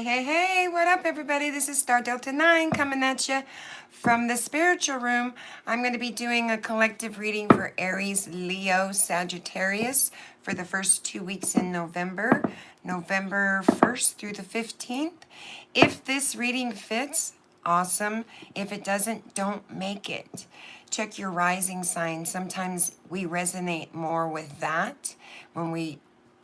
Hey, what up, everybody? This is StarDelta-9 coming at you from the spiritual room. I'm going to be doing a collective reading for Aries, Leo, Sagittarius for the first 2 weeks in November, November 1st through the 15th. If this reading fits, awesome. If it doesn't, don't make it. Check your rising sign. Sometimes we resonate more with that when we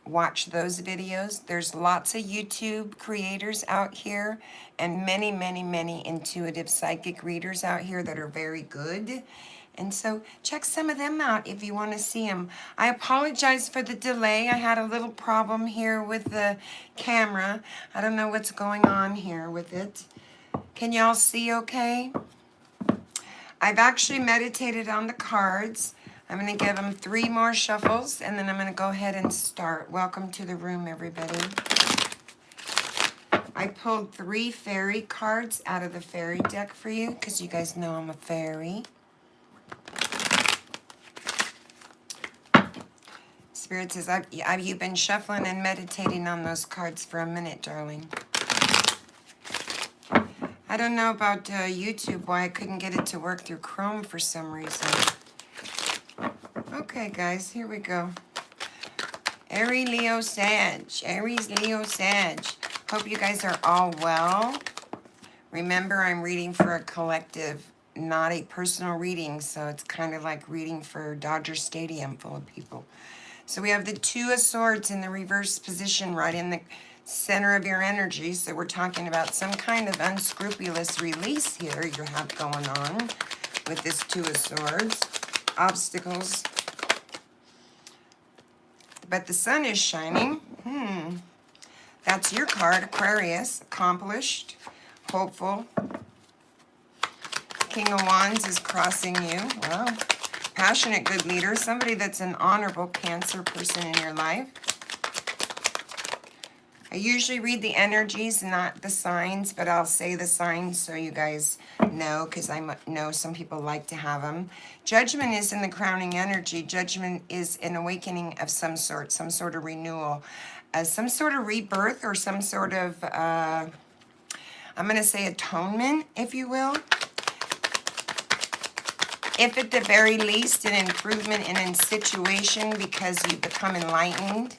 watch those videos. There's lots of YouTube creators out here and many intuitive psychic readers out here that are very good. And so check some of them out if you want to see them. I apologize for the delay. I had a little problem here with the camera. I don't know what's going on here with it. Can y'all see okay? I've actually meditated on the cards. I'm going to give them 3 more shuffles, and then I'm going to go ahead and start. Welcome to the room, everybody. I pulled 3 fairy cards out of the fairy deck for you, because you guys know I'm a fairy. Spirit says, you've been shuffling and meditating on those cards for a minute, darling. I don't know about YouTube, why I couldn't get it to work through Chrome for some reason. Okay, guys, here we go. Aries, Leo, Sag. Aries, Leo, Sag. Hope you guys are all well. Remember, I'm reading for a collective, not a personal reading, so it's kind of like reading for Dodger Stadium full of people. So we have the 2 of Swords in the reverse position right in the center of your energy. So we're talking about some kind of unscrupulous release here you have going on with this 2 of Swords. Obstacles. But the sun is shining. That's your card, Aquarius. Accomplished, hopeful. King of Wands is crossing you. Wow. Passionate, good leader. Somebody that's an honorable Cancer person in your life. I usually read the energies, not the signs, but I'll say the signs so you guys know, because I know some people like to have them. Judgment is in the crowning energy. Judgment is an awakening of some sort of renewal, some sort of rebirth, or some sort of, I'm going to say atonement, if you will. If at the very least, an improvement in a situation because you've become enlightened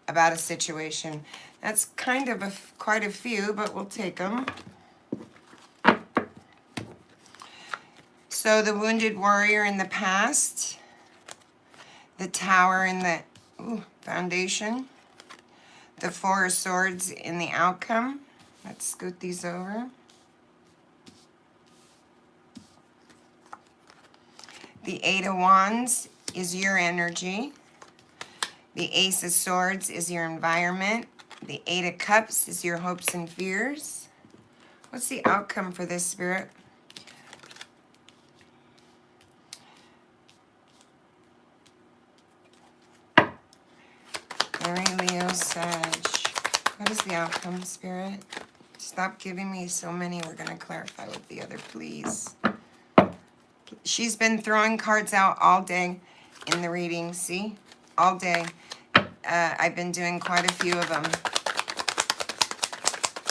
about a situation. That's kind of quite a few, but we'll take them. So the wounded warrior in the past, the tower in the foundation, the 4 of Swords in the outcome. Let's scoot these over. The 8 of Wands is your energy. The Ace of Swords is your environment. The 8 of Cups is your hopes and fears. What's the outcome for this, Spirit? Aries, Leo, Sag. What is the outcome, Spirit? Stop giving me so many. We're going to clarify with the other, please. She's been throwing cards out all day in the reading. See? All day. I've been doing quite a few of them.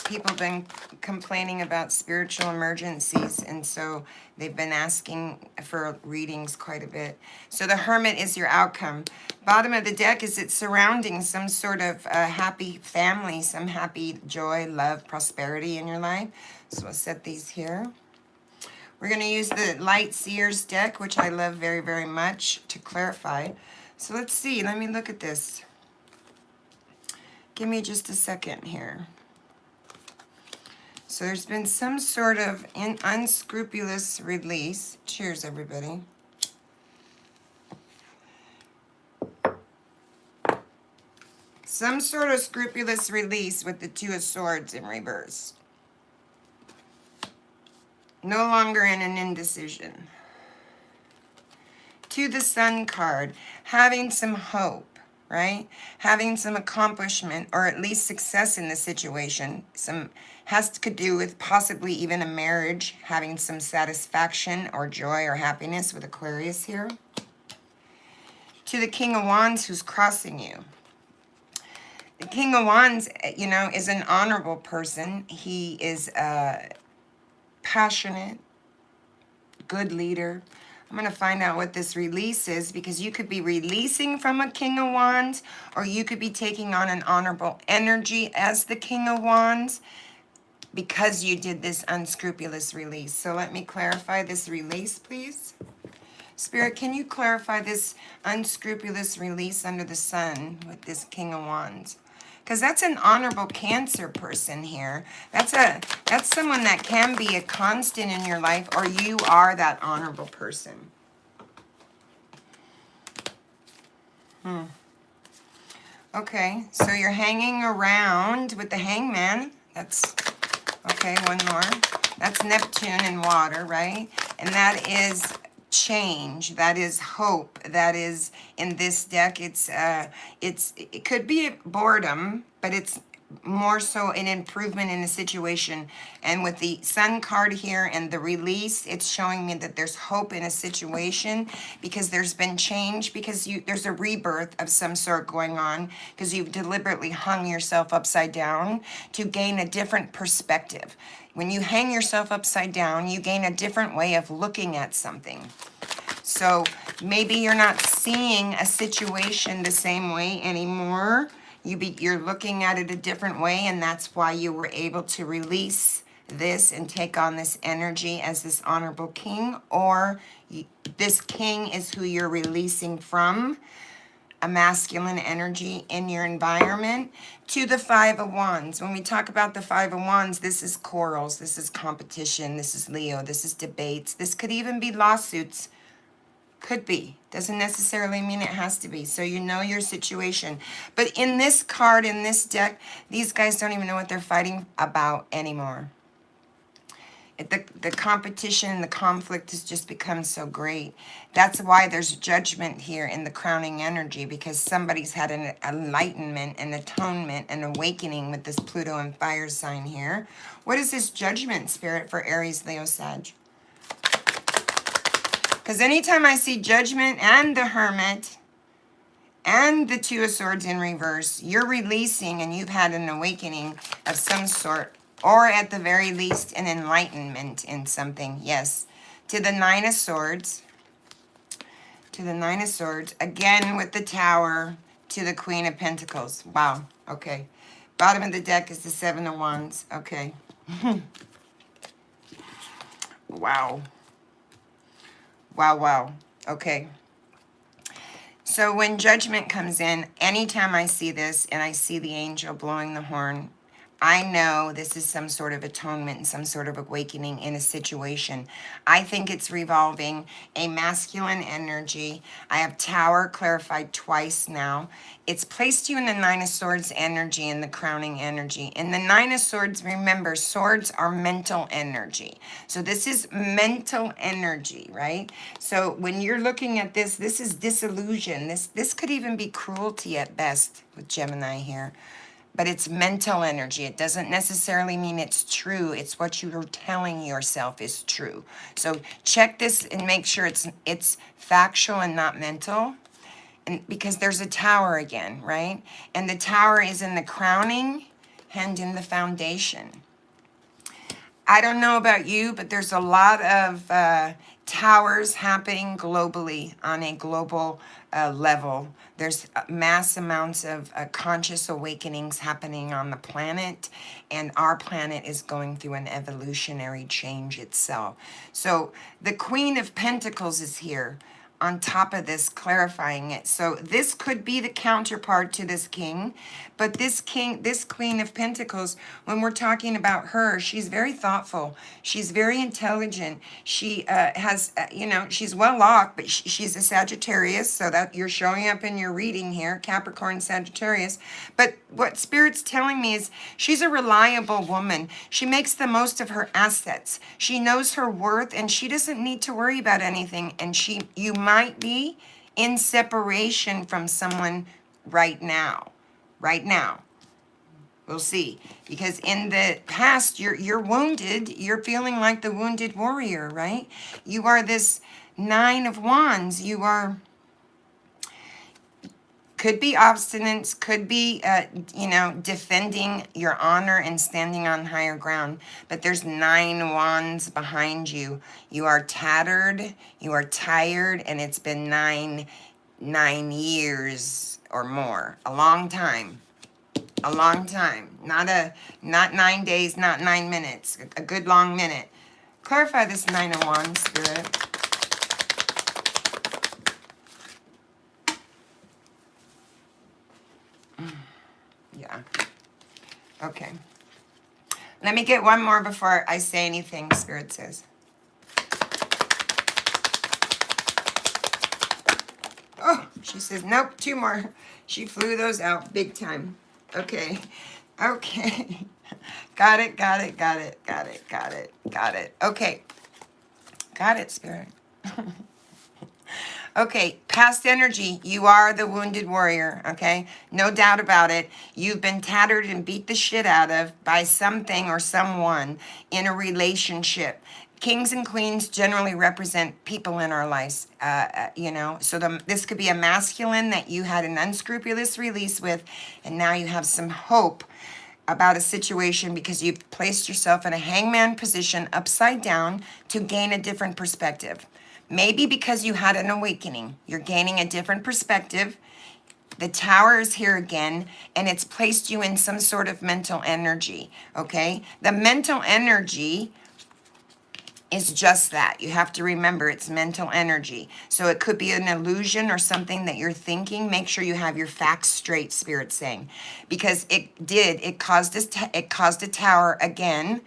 People have been complaining about spiritual emergencies, and so they've been asking for readings quite a bit. So the Hermit is your outcome. Bottom of the deck is it surrounding some sort of happy family, some happy joy, love, prosperity in your life. So I'll set these here. We're going to use the Light Seers deck, which I love very much, to clarify. So let's see. Let me look at this. Give me just a second here. So there's been some sort of unscrupulous release. Cheers, everybody. Some sort of scrupulous release with the 2 of Swords in reverse. No longer in an indecision. To the Sun card, having some hope. Right? Having some accomplishment or at least success in the situation. Some has to do with possibly even a marriage, having some satisfaction or joy or happiness with Aquarius here. To the King of Wands who's crossing you. The King of Wands, you know, is an honorable person. He is passionate, good leader. I'm going to find out what this release is, because you could be releasing from a King of Wands, or you could be taking on an honorable energy as the King of Wands because you did this unscrupulous release. So let me clarify this release, please. Spirit, can you clarify this unscrupulous release under the sun with this King of Wands? Because that's an honorable Cancer person here. That's someone that can be a constant in your life, or you are that honorable person. Okay, so you're hanging around with the Hangman. That's, okay, one more. That's Neptune in water, right? And that is change, that is hope, that is, in this deck, it could be boredom, but it's more so an improvement in a situation. And with the Sun card here and the release, it's showing me that there's hope in a situation, because there's been change, because there's a rebirth of some sort going on, because you've deliberately hung yourself upside down to gain a different perspective. When you hang yourself upside down, you gain a different way of looking at something. So maybe you're not seeing a situation the same way anymore. You're looking at it a different way, and that's why you were able to release this and take on this energy as this honorable king, or this king is who you're releasing from, a masculine energy in your environment, to the Five of Wands. When we talk about the Five of Wands, this is quarrels, this is competition, this is Leo, this is debates, this could even be lawsuits. Could be. Doesn't necessarily mean it has to be. So you know your situation. But in this card, in this deck, these guys don't even know what they're fighting about anymore. The competition and the conflict has just become so great. That's why there's judgment here in the crowning energy, because somebody's had an enlightenment, an atonement, an awakening with this Pluto and fire sign here. What is this judgment, Spirit, for Aries, Leo, Sag? Because anytime I see judgment and the Hermit and the Two of Swords in reverse, you're releasing and you've had an awakening of some sort, or at the very least an enlightenment in something. Yes. To the Nine of Swords. To the Nine of Swords. Again with the Tower. To the Queen of Pentacles. Wow. Okay. Bottom of the deck is the Seven of Wands. Okay. Wow. Wow, wow. Okay. So when judgment comes in, anytime I see this and I see the angel blowing the horn, I know this is some sort of atonement and some sort of awakening in a situation. I think it's revolving a masculine energy. I have Tower clarified twice now. It's placed you in the Nine of Swords energy and the crowning energy. In the Nine of Swords, remember, swords are mental energy. So this is mental energy, right? So when you're looking at this, this is disillusion. This could even be cruelty at best with Gemini here. But it's mental energy. It doesn't necessarily mean it's true. It's what you're telling yourself is true. So check this and make sure it's factual and not mental. And because there's a Tower again, right? And the Tower is in the crowning and in the foundation. I don't know about you, but there's a lot of towers happening globally on a global level. There's mass amounts of conscious awakenings happening on the planet, and our planet is going through an evolutionary change itself. So the Queen of Pentacles is here on top of this, clarifying it. So this could be the counterpart to this king, but this Queen of Pentacles, when we're talking about her, she's very thoughtful. She's very intelligent. She has, she's well off, but she's a Sagittarius, so that you're showing up in your reading here, Capricorn, Sagittarius. But what Spirit's telling me is she's a reliable woman. She makes the most of her assets. She knows her worth, and she doesn't need to worry about anything. And you might be in separation from someone right now. Right now. We'll see. Because in the past, you're wounded. You're feeling like the wounded warrior, right? You are this Nine of Wands. Could be obstinance, could be, defending your honor and standing on higher ground. But there's 9 wands behind you. You are tattered, you are tired, and it's been 9 years or more. A long time. A long time. Not 9 days, not 9 minutes. A good long minute. Clarify this 9 of Wands, Spirit. Yeah. Okay. Let me get one more before I say anything, Spirit says. Oh, she says, nope, 2 more. She flew those out big time. Okay. Okay. Got it, got it, got it, got it, got it, got it. Okay. Got it, Spirit. Okay, past energy, you are the wounded warrior, okay? No doubt about it. You've been tattered and beat the shit out of by something or someone in a relationship. Kings and queens generally represent people in our lives, so this could be a masculine that you had an unscrupulous release with, and now you have some hope about a situation because you've placed yourself in a hangman position upside down to gain a different perspective. Maybe because you had an awakening, you're gaining a different perspective. The Tower is here again, and it's placed you in some sort of mental energy, okay? The mental energy is just that. You have to remember it's mental energy. So it could be an illusion or something that you're thinking. Make sure you have your facts straight, Spirit's saying. Because it caused a tower again.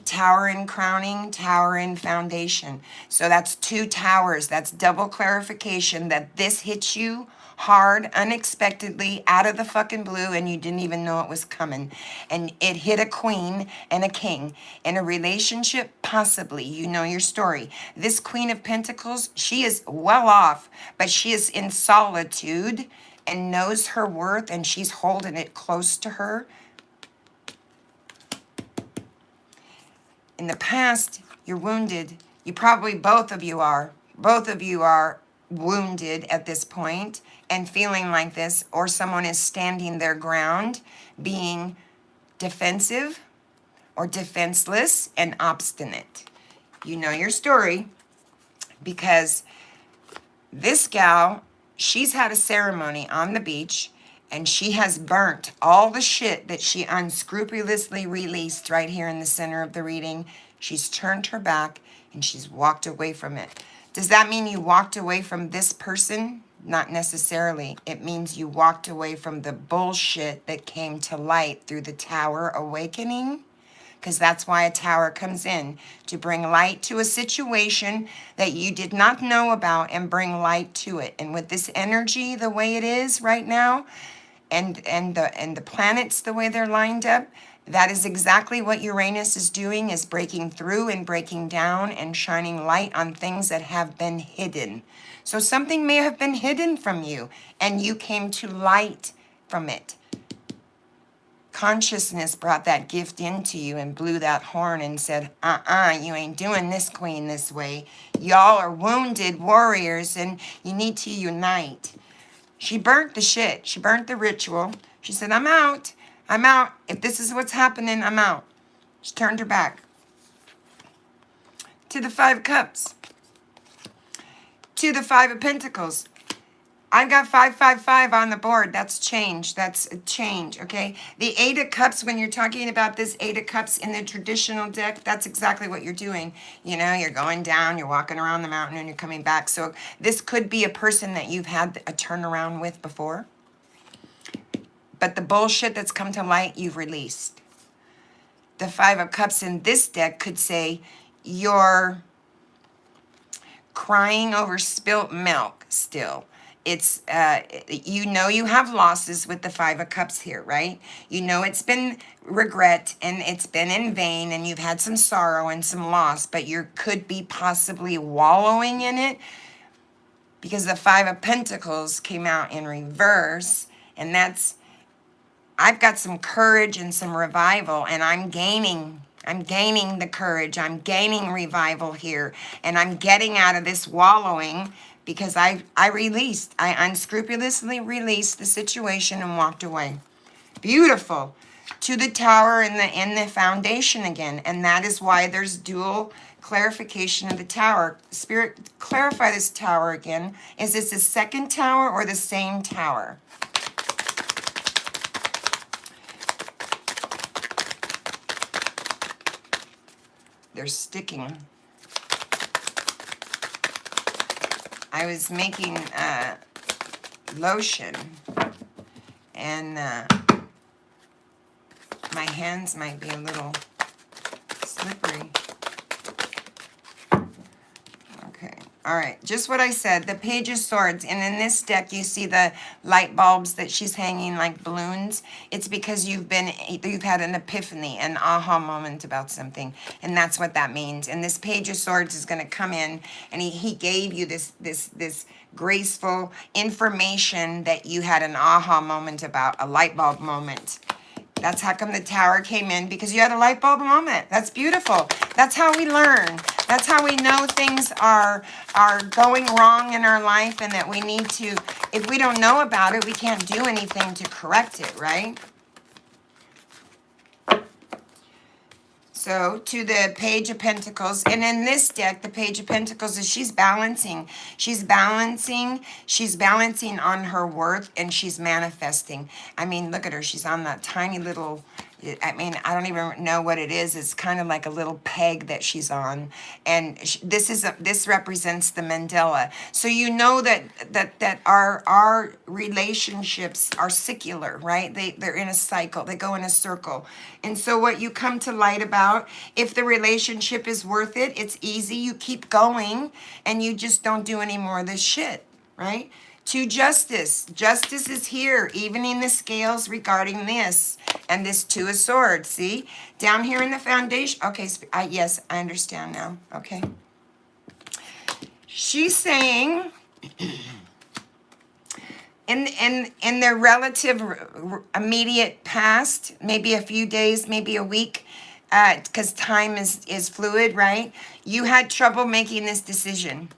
Tower in crowning, tower in foundation. So that's 2 towers. That's double clarification that this hits you hard, unexpectedly, out of the fucking blue, and you didn't even know it was coming. And it hit a queen and a king. In a relationship, possibly. You know your story. This Queen of Pentacles, she is well off, but she is in solitude and knows her worth, and she's holding it close to her. In the past, you're wounded. You probably, both of you are wounded at this point and feeling like this, or someone is standing their ground, being defensive or defenseless and obstinate. You know your story because this gal, she's had a ceremony on the beach and she has burnt all the shit that she unscrupulously released right here in the center of the reading. She's turned her back and she's walked away from it. Does that mean you walked away from this person? Not necessarily. It means you walked away from the bullshit that came to light through the Tower awakening. Because that's why a tower comes in, to bring light to a situation that you did not know about and bring light to it. And with this energy the way it is right now, and the planets the way they're lined up, that is exactly what Uranus is doing, is breaking through and breaking down and shining light on things that have been hidden. So something may have been hidden from you and you came to light from it. Consciousness brought that gift into you and blew that horn and said, you ain't doing this, queen, this way. Y'all are wounded warriors and you need to unite. She burnt the shit. She burnt the ritual. She said, I'm out. I'm out. If this is what's happening, I'm out. She turned her back. To the 5 of Cups. To the 5 of Pentacles. I've got 555 on the board. That's change. That's a change, okay? The 8 of Cups, when you're talking about this 8 of Cups in the traditional deck, that's exactly what you're doing. You know, you're going down, you're walking around the mountain, and you're coming back. So this could be a person that you've had a turnaround with before. But the bullshit that's come to light, you've released. The 5 of Cups in this deck could say you're crying over spilt milk still. It's, you have losses with the 5 of Cups here, right? You know it's been regret and it's been in vain and you've had some sorrow and some loss, but you could be possibly wallowing in it because the 5 of Pentacles came out in reverse, and that's, I've got some courage and some revival, and I'm gaining the courage. I'm gaining revival here, and I'm getting out of this wallowing because I released. I unscrupulously released the situation and walked away. Beautiful. To the tower in the foundation again. And that is why there's dual clarification of the tower. Spirit, clarify this tower again. Is this the second tower or the same tower? They're sticking. I was making lotion, and my hands might be a little slippery. Okay, all right, just what I said, the Page of Swords. And in this deck, you see the light bulbs that she's hanging like balloons. It's because you've had an epiphany, an aha moment about something. And that's what that means. And this Page of Swords is going to come in, and he gave you this graceful information that you had an aha moment about, a light bulb moment. That's how come the tower came in, because you had a light bulb moment. That's beautiful. That's how we learn. That's how we know things are going wrong in our life, and that we need to, if we don't know about it, we can't do anything to correct it, right? So to the Page of Pentacles, and in this deck, the Page of Pentacles is she's balancing. She's balancing on her worth, and she's manifesting. I mean, look at her. She's on that tiny little, I mean, I don't even know what it is. It's kind of like a little peg that she's on. And this represents the Mandela. So you know that our relationships are secular, right? They're in a cycle. They go in a circle. And so what you come to light about, if the relationship is worth it, it's easy. You keep going, and you just don't do any more of this shit, right? To Justice. Justice is here, evening the scales regarding this. And this Two of Swords, see? Down here in the foundation. Okay, yes, I understand now. Okay. She's saying, in the relative immediate past, maybe a few days, maybe a week, because time is fluid, right? You had trouble making this decision.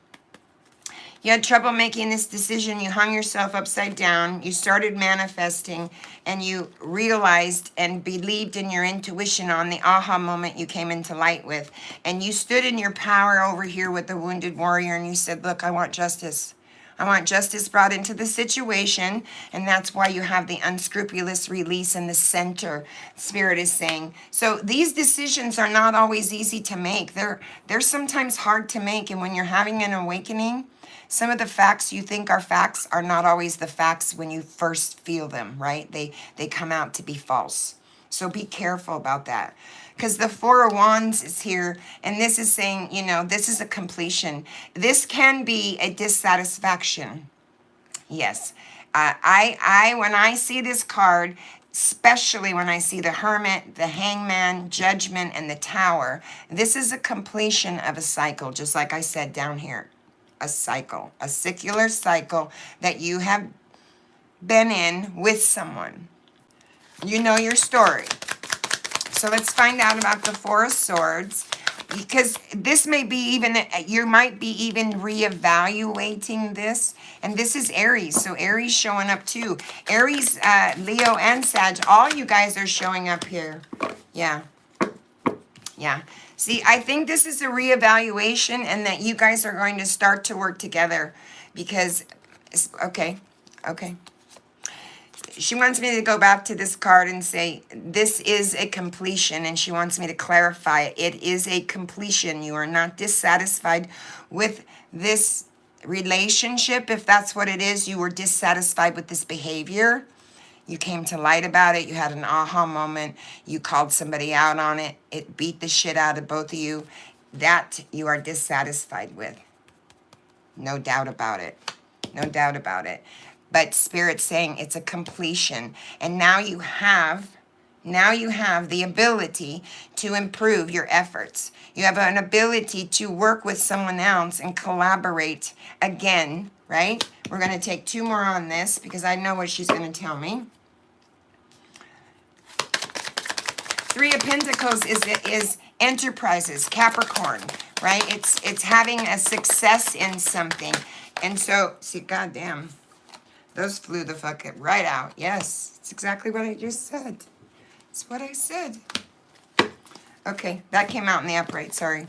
You had trouble making this decision. You hung yourself upside down. You started manifesting, and you realized and believed in your intuition on the aha moment you came into light with. And you stood in your power over here with the wounded warrior, and you said, look, I want justice. I want justice brought into the situation, and that's why you have the unscrupulous release in the center, Spirit is saying. So these decisions are not always easy to make. They're sometimes hard to make, and when you're having an awakening, some of the facts you think are facts are not always the facts when you first feel them, right? They come out to be false. So be careful about that. Because the Four of Wands is here, and this is saying, you know, this is a completion. This can be a dissatisfaction. Yes. When I see this card, especially when I see the Hermit, the Hangman, Judgment, and the Tower, this is a completion of a cycle, just like I said down here. A cycle, a secular cycle that you have been in with someone. You know your story. So let's find out about the Four of Swords, because this may be even, you might be even reevaluating this. And this is Aries, so Aries showing up too. Aries, Leo, and Sag, all you guys are showing up here. Yeah. Yeah. See, I think this is a reevaluation, and that you guys are going to start to work together because, okay. She wants me to go back to this card and say, this is a completion, and she wants me to clarify it. It is a completion. You are not dissatisfied with this relationship. If that's what it is, you were dissatisfied with this behavior. You came to light about it. You had an aha moment. You called somebody out on it. It beat the shit out of both of you. That you are dissatisfied with. No doubt about it. No doubt about it. But Spirit's saying it's a completion. And now you have the ability to improve your efforts. You have an ability to work with someone else and collaborate again, right? We're going to take two more on this because I know what she's going to tell me. Three of Pentacles is enterprises, Capricorn, right? It's having a success in something. And so, see, goddamn, those flew the fuck right out. Yes, it's exactly what I just said. It's what I said. Okay, that came out in the upright, sorry.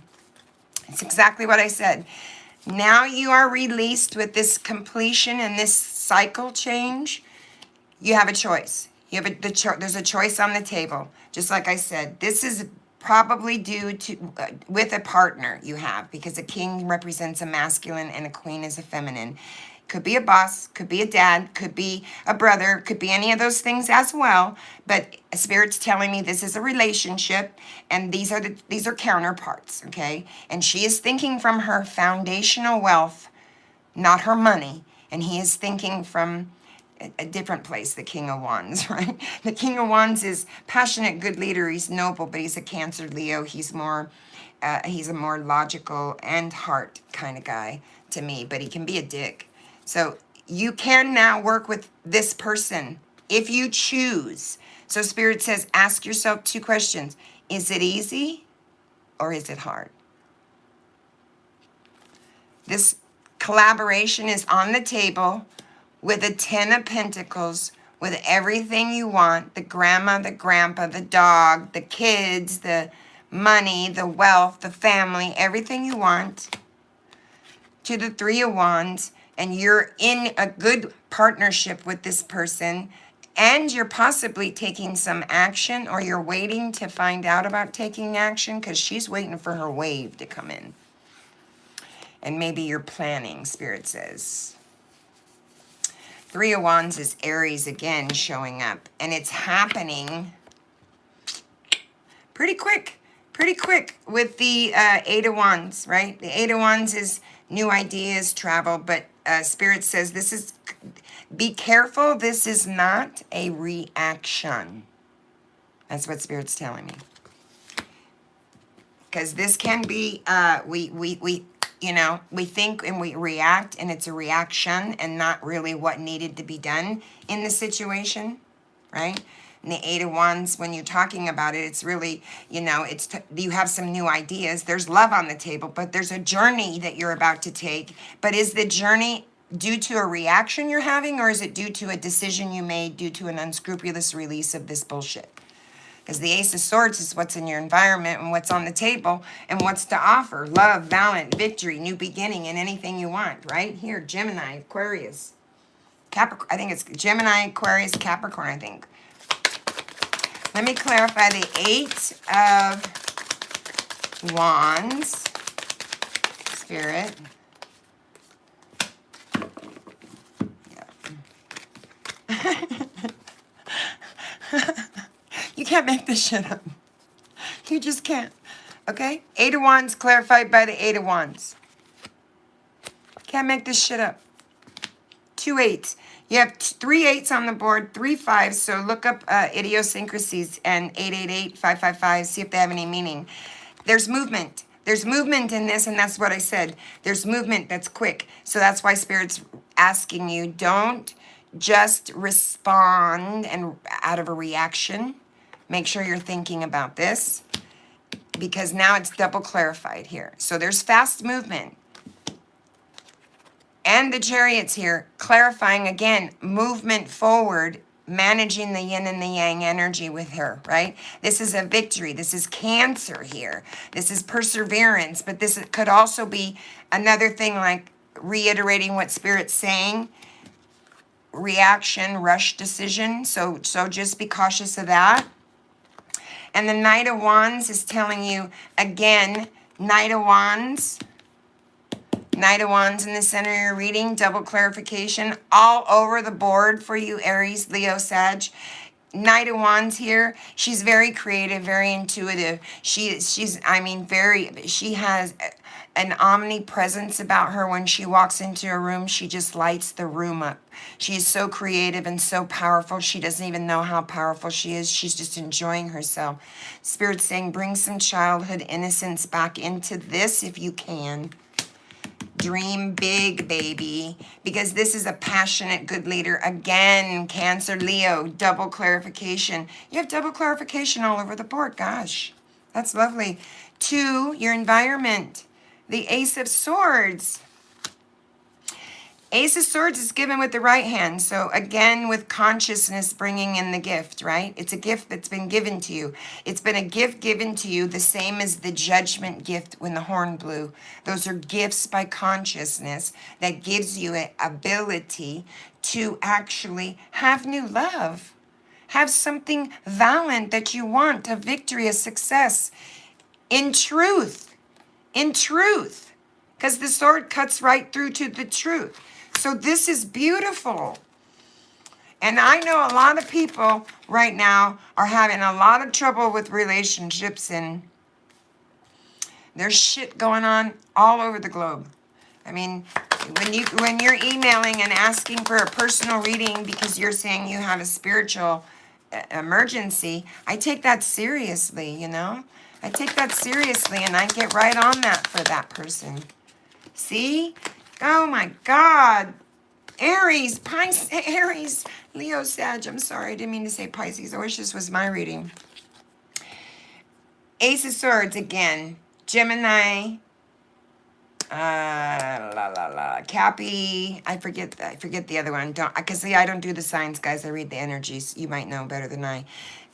It's exactly what I said. Now you are released with this completion and this cycle change. You have a choice. You have there's a choice on the table. Just like I said, this is probably due to with a partner you have, because a king represents a masculine and a queen is a feminine. Could be a boss, could be a dad, could be a brother, could be any of those things as well. But Spirit's telling me this is a relationship, and these are counterparts, okay? And she is thinking from her foundational wealth, not her money, and he is thinking from a different place, the King of Wands, right? The King of Wands is passionate, good leader. He's noble, but he's a Cancer Leo. He's a more logical and heart kind of guy to me, but he can be a dick. So you can now work with this person if you choose. So Spirit says, ask yourself 2 questions. Is it easy or is it hard? This collaboration is on the table with a 10 of Pentacles, with everything you want, the grandma, the grandpa, the dog, the kids, the money, the wealth, the family, everything you want, to the 3 of Wands, and you're in a good partnership with this person, and you're possibly taking some action, or you're waiting to find out about taking action, because she's waiting for her wave to come in. And maybe you're planning, Spirit says. 3 of Wands is Aries again showing up. And it's happening pretty quick with the 8 of Wands, right? The 8 of Wands is new ideas, travel. But Spirit says be careful. This is not a reaction. That's what Spirit's telling me. Because this can be, we think and we react, and it's a reaction and not really what needed to be done in the situation, right? And the 8 of Wands, when you're talking about it, it's really, you have some new ideas. There's love on the table, but there's a journey that you're about to take. But is the journey due to a reaction you're having, or is it due to a decision you made due to an unscrupulous release of this bullshit? Because the Ace of Swords is what's in your environment and what's on the table and what's to offer. Love, balance, victory, new beginning, and anything you want, right? Here, Gemini, Aquarius, Capricorn. I think it's Gemini, Aquarius, Capricorn, I think. Let me clarify the 8 of Wands, Spirit. Yeah. You can't make this shit up. You just can't. Okay? 8 of Wands clarified by the 8 of Wands. Can't make this shit up. 2 8s. You have 3 8s on the board, 3 5s. So look up idiosyncrasies and 888, 555. See if they have any meaning. There's movement. There's movement in this, and that's what I said. There's movement that's quick. So that's why Spirit's asking you, don't just respond and out of a reaction. Make sure you're thinking about this, because now it's double clarified here. So there's fast movement. And the Chariot's here, clarifying again, movement forward, managing the yin and the yang energy with her, right? This is a victory. This is Cancer here. This is perseverance, but this could also be another thing like reiterating what Spirit's saying. Reaction, rush decision. So just be cautious of that. And the Knight of Wands is telling you, again, Knight of Wands in the center of your reading, double clarification all over the board for you, Aries, Leo, Sag. Knight of Wands here, she's very creative, very intuitive. She has an omnipresence about her. When she walks into a room, she just lights the room up. She's so creative and so powerful. She doesn't even know how powerful she is. She's just enjoying herself. Spirit's saying, bring some childhood innocence back into this if you can. Dream big, baby, because this is a passionate, good leader. Again, Cancer, Leo, double clarification. You have double clarification all over the board. Gosh, that's lovely. 2, your environment. The Ace of Swords. Ace of Swords is given with the right hand. So again, with consciousness bringing in the gift, right? It's a gift that's been given to you. It's been a gift given to you, the same as the judgment gift when the horn blew. Those are gifts by consciousness that gives you an ability to actually have new love. Have something valiant that you want, a victory, a success. In truth. In truth. Because the sword cuts right through to the truth. So this is beautiful. And I know a lot of people right now are having a lot of trouble with relationships, and there's shit going on all over the globe. I mean, when you're emailing and asking for a personal reading because you're saying you have a spiritual emergency, I take that seriously, you know? I take that seriously, and I get right on that for that person. See? Oh my God. Aries, Pisces, Aries, Leo, Sag. I'm sorry, I didn't mean to say Pisces. I wish this was my reading. Ace of Swords again. Gemini. Cappy. I forget the other one. Because I don't do the signs, guys. I read the energies. You might know better than I.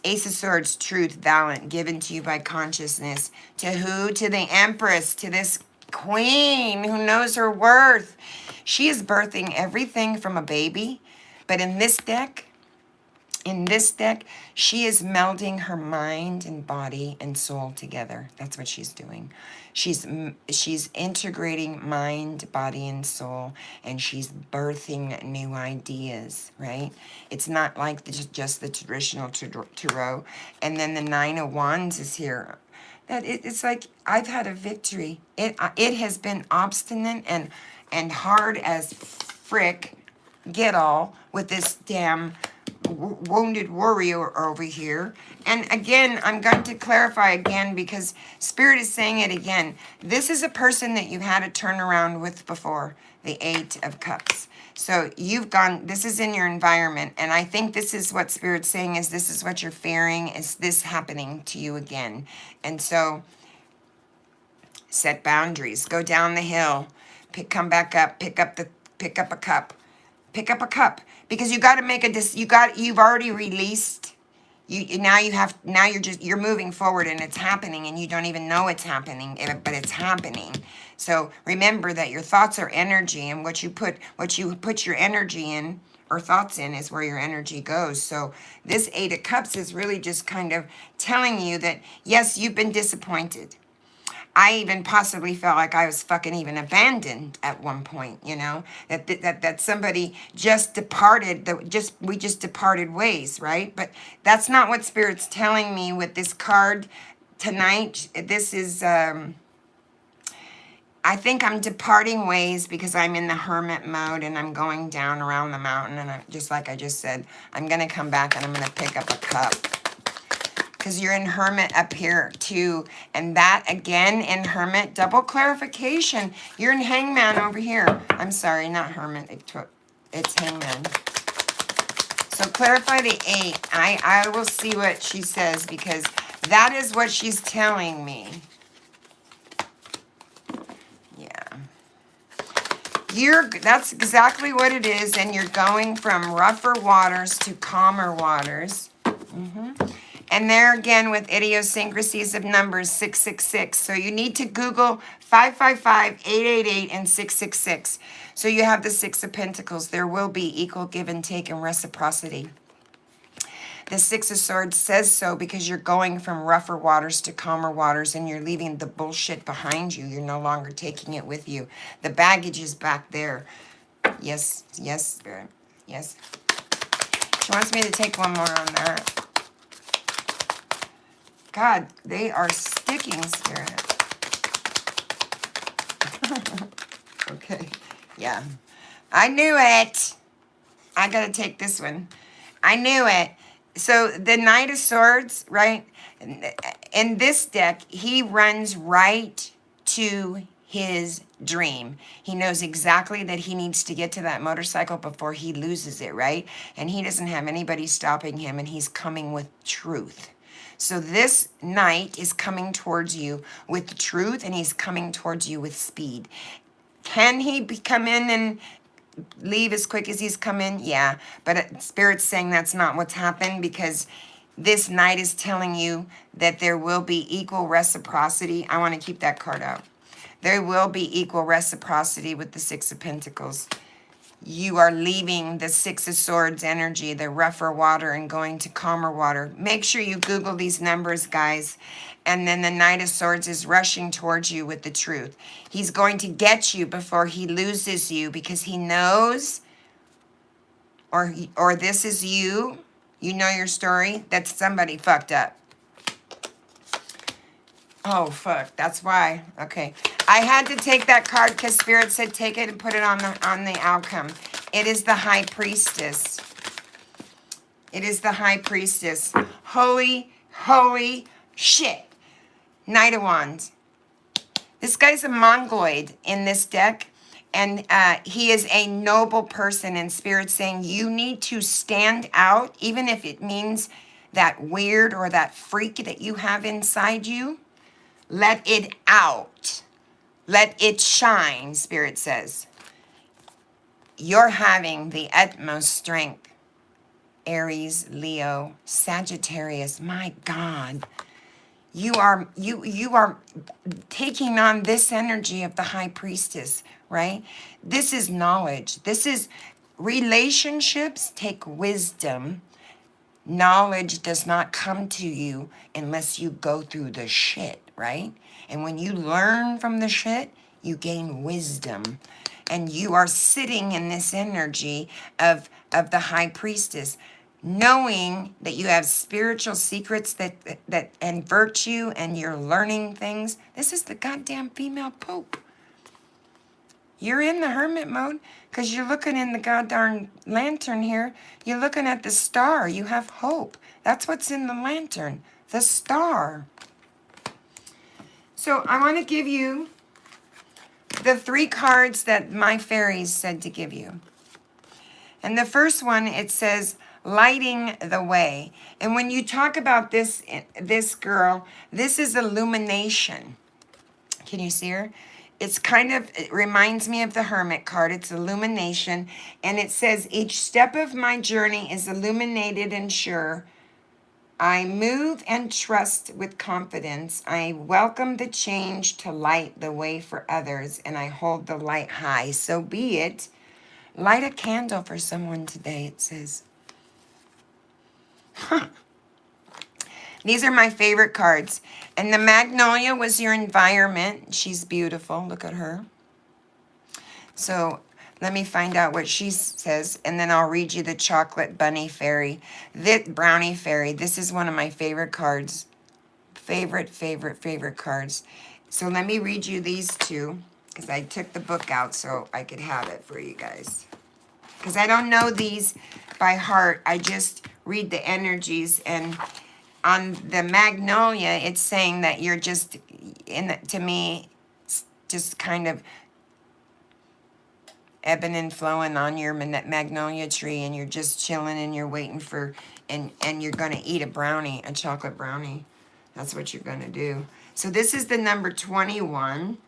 Ace of Swords, truth, valiant, given to you by consciousness. To who? To the Empress, to this queen who knows her worth. She is birthing everything from a baby, but in this deck, she is melding her mind and body and soul together. That's what she's doing. She's integrating mind, body, and soul, and she's birthing new ideas, right? It's not like just the traditional tarot. And then the Nine of Wands is here. It's like, I've had a victory. It has been obstinate and hard as frick, get all, with this damn wounded warrior over here. And again, I'm going to clarify again because Spirit is saying it again. This is a person that you had a turnaround with before, the Eight of Cups. So you've gone, this is in your environment, and I think this is what Spirit's saying is this is what you're fearing, is this happening to you again. And so set boundaries, go down the hill, come back up, pick up a cup. Pick up a cup, because you got to make you've already released. You're moving forward, and it's happening, and you don't even know it's happening, but it's happening. So remember that your thoughts are energy, and what you put your energy in or thoughts in is where your energy goes. So this Eight of Cups is really just kind of telling you that yes, you've been disappointed. I even possibly felt like I was fucking even abandoned at one point, you know, that somebody just departed, we just departed ways, right? But that's not what Spirit's telling me with this card tonight. This is, I think I'm departing ways because I'm in the hermit mode and I'm going down around the mountain, and just like I just said, I'm going to come back and I'm going to pick up a cup. Because you're in Hermit up here too. And that again in Hermit, double clarification. You're in Hangman over here. I'm sorry, not Hermit. It's Hangman. So clarify the 8. I will see what she says, because that is what she's telling me. Yeah. That's exactly what it is. And you're going from rougher waters to calmer waters. And there again with idiosyncrasies of numbers, 666. So you need to Google 555, 888, and 666. So you have the Six of Pentacles. There will be equal give and take and reciprocity. The Six of Swords says so because you're going from rougher waters to calmer waters, and you're leaving the bullshit behind you. You're no longer taking it with you. The baggage is back there. Yes, yes, Spirit. Yes. She wants me to take one more on that. God, they are sticking, Spirit. Okay, yeah. I knew it. I got to take this one. I knew it. So the Knight of Swords, right? In this deck, he runs right to his dream. He knows exactly that he needs to get to that motorcycle before he loses it, right? And he doesn't have anybody stopping him, and he's coming with truth. So this knight is coming towards you with truth, and he's coming towards you with speed. Can he come in and leave as quick as he's come in? Yeah, but Spirit's saying that's not what's happened, because this Knight is telling you that there will be equal reciprocity. I want to keep that card out. There will be equal reciprocity with the Six of Pentacles. You are leaving the Six of Swords energy, the rougher water, and going to calmer water. Make sure you Google these numbers, guys. And then the Knight of Swords is rushing towards you with the truth. He's going to get you before he loses you, because he knows, or this is you, you know your story, that somebody fucked up. Oh, fuck. That's why. Okay. I had to take that card because Spirit said take it and put it on the outcome. It is the High Priestess. It is the High Priestess. Holy, holy shit. Knight of Wands. This guy's a Mongoloid in this deck, and he is a noble person, and Spirit saying you need to stand out, even if it means that weird or that freak that you have inside you. Let it out. Let it shine, Spirit says. You're having the utmost strength. Aries, Leo, Sagittarius, my God. You are taking on this energy of the High Priestess, right? This is knowledge. This is relationships take wisdom. Knowledge does not come to you unless you go through the shit, right? And when you learn from the shit, you gain wisdom. And you are sitting in this energy of the High Priestess, knowing that you have spiritual secrets that and virtue, and you're learning things. This is the goddamn female Pope. You're in the Hermit mode because you're looking in the goddamn lantern here. You're looking at the star. You have hope. That's what's in the lantern, the star. So I want to give you the 3 cards that my fairies said to give you. And the first one, it says, lighting the way. And when you talk about this girl, this is illumination. Can you see her? It's kind of, it reminds me of the Hermit card. It's illumination. And it says, each step of my journey is illuminated and sure. I move and trust with confidence. I welcome the change to light the way for others, and I hold the light high. So be it. Light a candle for someone today, it says. These are my favorite cards. And the Magnolia was your environment. She's beautiful. Look at her. So let me find out what she says, and then I'll read you the Chocolate Bunny Fairy. This Brownie Fairy. This is one of my favorite cards. Favorite cards. So let me read you these two, because I took the book out so I could have it for you guys. Because I don't know these by heart. I just read the energies, and on the Magnolia, it's saying that you're just, to me, just kind of ebbing and flowing on your magnolia tree, and you're just chilling, and you're waiting for, and you're going to eat a brownie, a chocolate brownie. That's what you're going to do. So this is the number 21.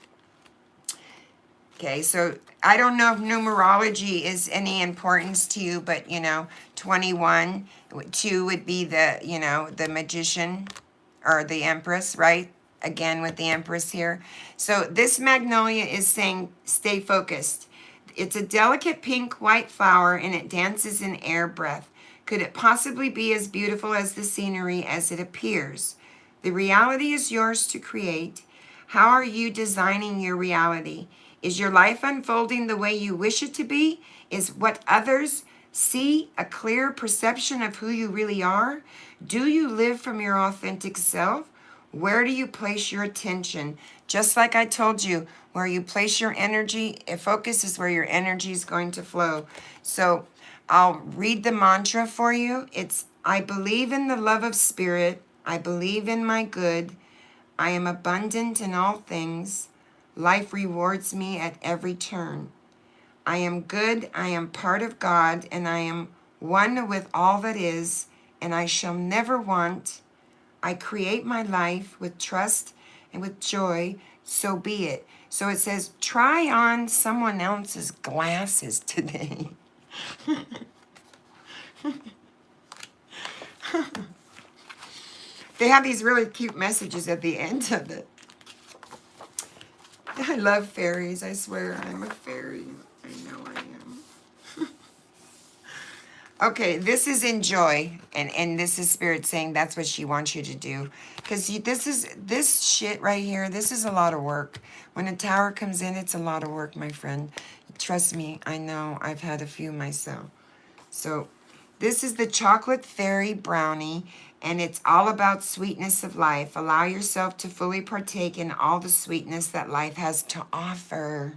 Okay, so I don't know if numerology is any importance to you, but, 21, 2 would be the, the magician or the empress, right? Again, with the empress here. So this magnolia is saying, stay focused. It's a delicate pink white flower, and it dances in air breath. Could it possibly be as beautiful as the scenery as it appears? The reality is yours to create. How are you designing your reality? Is your life unfolding the way you wish it to be? Is what others see a clear perception of who you really are? Do you live from your authentic self? Where do you place your attention? Just like I told you, where you place your energy, focus is where your energy is going to flow. So I'll read the mantra for you. It's, I believe in the love of spirit. I believe in my good. I am abundant in all things. Life rewards me at every turn. I am good, I am part of God, and I am one with all that is, and I shall never want. I create my life with trust and with joy, so be it. So it says, try on someone else's glasses today. They have these really cute messages at the end of it. I love fairies. I swear I'm a fairy. I know I am. Okay, this is enjoy. And this is Spirit saying that's what she wants you to do. Because this shit right here, this is a lot of work. When a tower comes in, it's a lot of work, my friend. Trust me, I know. I've had a few myself. So this is the chocolate fairy brownie, and it's all about sweetness of life. Allow yourself to fully partake in all the sweetness that life has to offer.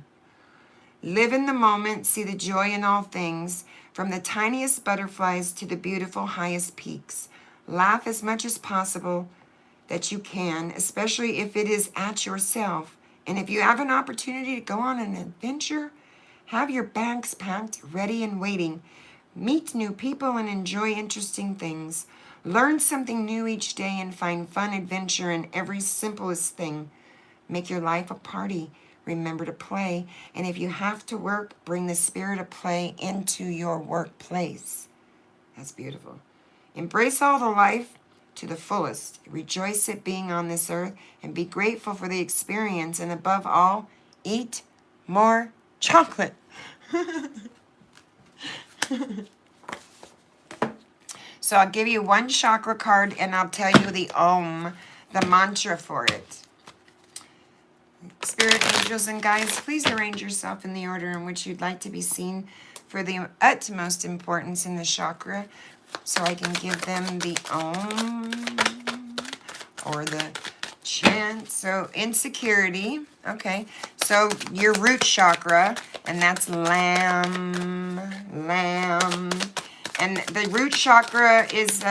Live in the moment, see the joy in all things, from the tiniest butterflies to the beautiful highest peaks. Laugh as much as possible that you can, especially if it is at yourself. And if you have an opportunity to go on an adventure, have your bags packed, ready and waiting. Meet new people and enjoy interesting things. Learn something new each day and find fun adventure in every simplest thing. Make your life a party. Remember to play. And if you have to work, bring the spirit of play into your workplace. That's beautiful. Embrace all the life to the fullest. Rejoice at being on this earth and be grateful for the experience. And above all, eat more chocolate. So I'll give you one chakra card and I'll tell you the Om, the mantra for it. Spirit angels and guides, please arrange yourself in the order in which you'd like to be seen for the utmost importance in the chakra, so I can give them the Om or the chant. So insecurity, okay. So your root chakra, and that's lamb. And the root chakra is,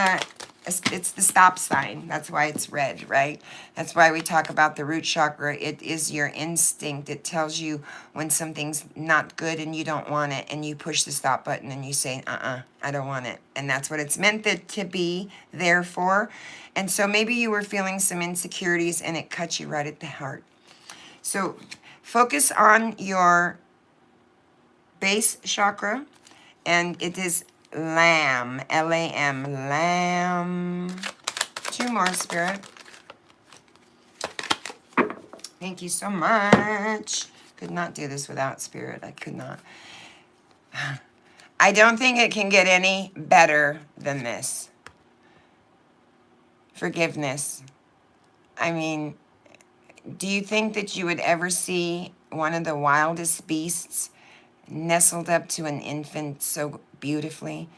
it's the stop sign. That's why it's red, right? That's why we talk about the root chakra. It is your instinct. It tells you when something's not good and you don't want it, and you push the stop button and you say, I don't want it. And that's what it's meant to be there for. And so maybe you were feeling some insecurities and it cut you right at the heart. So focus on your base chakra, and it is lamb, L-A-M, lamb. Two more, Spirit. Thank you so much. Could not do this without Spirit. I could not. I don't think it can get any better than this. Forgiveness. I mean, do you think that you would ever see one of the wildest beasts nestled up to an infant so beautifully?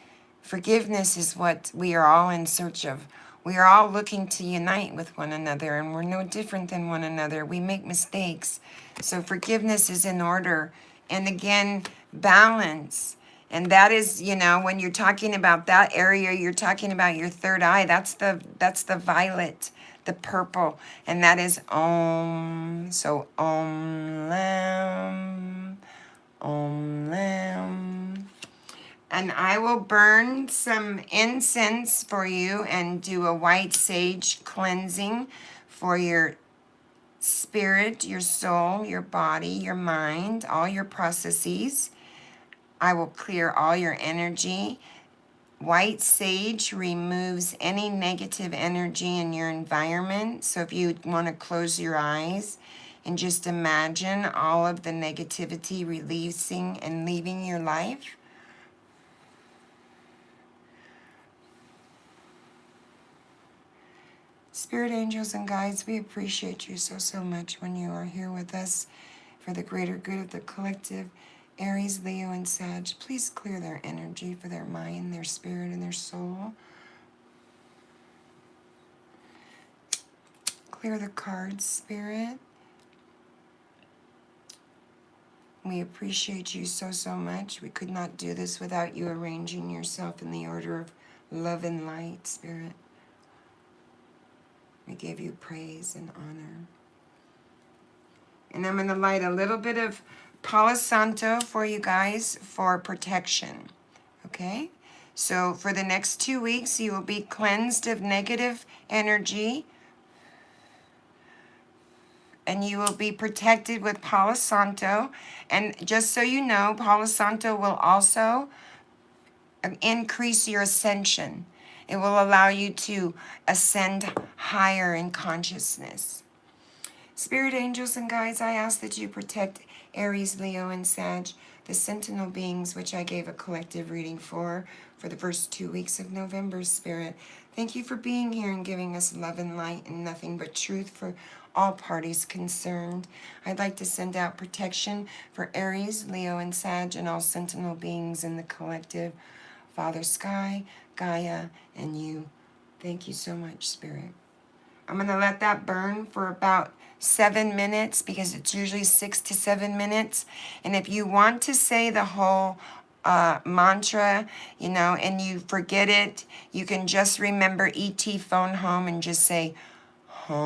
Forgiveness is what we are all in search of. We are all looking to unite with one another, and we're no different than one another. We make mistakes. So forgiveness is in order. And again, balance. And that is, you know, when you're talking about that area, you're talking about your third eye. That's the violet, the purple, and that is Om. So Om Lam. Om Lam. And I will burn some incense for you and do a white sage cleansing for your spirit, your soul, your body, your mind, all your processes. I will clear all your energy. White sage removes any negative energy in your environment. So if you want to close your eyes and just imagine all of the negativity releasing and leaving your life. Spirit angels and guides, we appreciate you so much when you are here with us for the greater good of the collective. Aries, Leo, and Sag, please clear their energy for their mind, their spirit, and their soul. Clear the cards, Spirit. We appreciate you so much. We could not do this without you arranging yourself in the order of love and light, Spirit. We give you praise and honor. And I'm going to light a little bit of Palo Santo for you guys for protection. Okay? So for the next 2 weeks, you will be cleansed of negative energy. and you will be protected with Palo Santo. And just so you know, Palo Santo will also increase your ascension. It will allow you to ascend higher in consciousness. Spirit angels and guides, I ask that you protect Aries, Leo, and Sag, the sentinel beings, which I gave a collective reading for the first 2 weeks of November, Spirit. Thank you for being here and giving us love and light and nothing but truth for all parties concerned. I'd like to send out protection for Aries, Leo, and Sag, and all sentinel beings in the collective. Father Sky, Gaia, and you. Thank you so much, Spirit. I'm going to let that burn for about 7 minutes because it's usually 6 to 7 minutes. And if you want to say the whole mantra, and you forget it, you can just remember E.T. Phone Home and just say, home.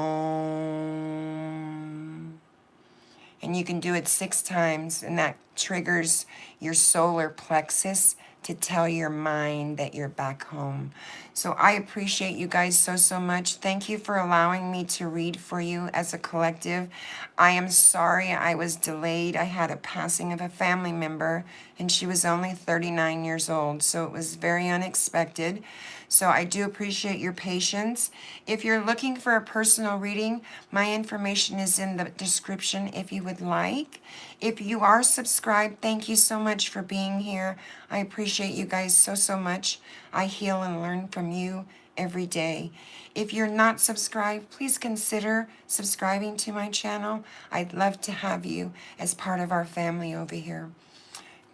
And you can do it 6 times, and that triggers your solar plexus to tell your mind that you're back home. So I appreciate you guys so much. Thank you for allowing me to read for you as a collective. I am sorry I was delayed. I had a passing of a family member, and she was only 39 years old, so it was very unexpected. So I do appreciate your patience. If you're looking for a personal reading, my information is in the description if you would like. If you are subscribed, thank you so much for being here. I appreciate you guys so much. I heal and learn from you every day. If you're not subscribed, please consider subscribing to my channel. I'd love to have you as part of our family over here.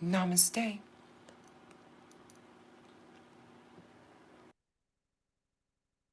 Namaste.